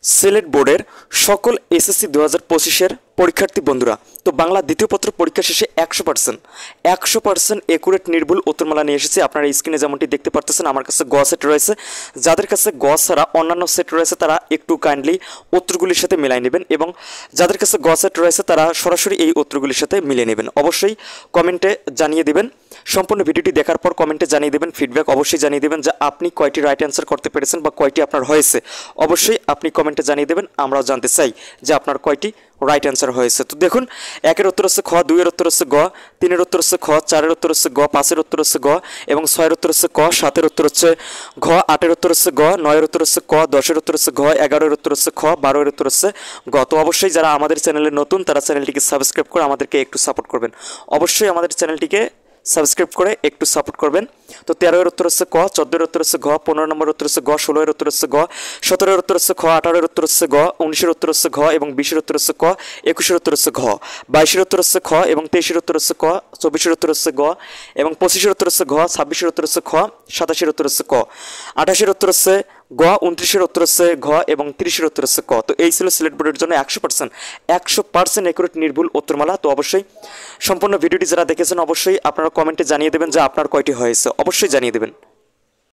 সিলেট বোর্ডের সকল এসএসসি 2025-এর পরীক্ষার্থী বন্ধুরা, তো বাংলা দ্বিতীয় পত্র পরীক্ষা শেষে 100% একুরেট নির্ভুল উত্তরমালা নিয়ে এসেছি। আপনারা স্ক্রিনে যেমনটি দেখতে পারতেছেন, আমার কাছে গ সেট রয়েছে। যাদের কাছে গ ছাড়া অন্যান্য সেট রয়েছে তারা একটু কাইন্ডলি উত্তরগুলির সাথে মিলাই নেবেন, এবং যাদের কাছে গ সেট রয়েছে তারা সরাসরি এই উত্তরগুলির সাথে মিলিয়ে নেবেন। অবশ্যই কমেন্টে জানিয়ে দেবেন, সম্পূর্ণ ভিডিওটি দেখার পর কমেন্টে জানিয়ে দেবেন, ফিডব্যাক অবশ্যই জানিয়ে দেবেন যে আপনি কয়টি রাইট অ্যান্সার করতে পেরেছেন বা কয়টি আপনার হয়েছে। অবশ্যই আপনি কমেন্টে জানিয়ে দেবেন, আমরাও জানতে চাই যে আপনার কয়টি রাইট অ্যান্সার হয়েছে। তো দেখুন, 1-এর উত্তর হচ্ছে খ, 2-এর উত্তর হচ্ছে গ, 3-এর উত্তর হচ্ছে খ, 4-এর উত্তর হচ্ছে গ, 5-এর উত্তর হচ্ছে গ, এবং 6-এর উত্তর হচ্ছে ক, 7-এর উত্তর হচ্ছে ঘ, 8-এর উত্তর হচ্ছে গ, 9-এর উত্তর হচ্ছে ক, 10-এর উত্তর হচ্ছে ঘ, 11-এর উত্তর হচ্ছে খ, 12-এর উত্তর হচ্ছে গ। তো অবশ্যই যারা আমাদের চ্যানেলে নতুন তারা চ্যানেলটিকে সাবস্ক্রাইব করে আমাদেরকে একটু সাপোর্ট করবেন। অবশ্যই আমাদের চ্যানেলটিকে সাবস্ক্রাইব করে একটু সাপোর্ট করবেন। তো 13-এর উত্তর হচ্ছে ক, 14-এর উত্তর হচ্ছে ঘ, 15 নম্বর উত্তর হচ্ছে গ, 16-এর উত্তর হচ্ছে গ, 17-এর উত্তর হচ্ছে খ, 18-এর উত্তর হচ্ছে গ, 19-এর উত্তর হচ্ছে ঘ, এবং 20-এর উত্তর হচ্ছে ক, 21-এর উত্তর হচ্ছে ঘ, 22-এর উত্তর হচ্ছে খ, এবং 23-এর উত্তর হচ্ছে ক, 24-এর উত্তর হচ্ছে গ, এবং 25-এর উত্তর হচ্ছে ঘ, 26-এর উত্তর হচ্ছে খ, 27-এর উত্তর হচ্ছে ক, 28-এর উত্তর হচ্ছে গ, 29-এর উত্তর হচ্ছে ঘ, এবং 30-এর উত্তর হচ্ছে ক। তো এই ছিল সিলেট বোর্ডের জন্য 100% একুরেট নির্ভুল উত্তরমালা। তো অবশ্যই সম্পূর্ণ ভিডিওটি যারা দেখেছেন অবশ্যই আপনারা কমেন্টে জানিয়ে দেবেন যে আপনার কয়টি হয়েছে, অবশ্যই জানিয়ে দেবেন।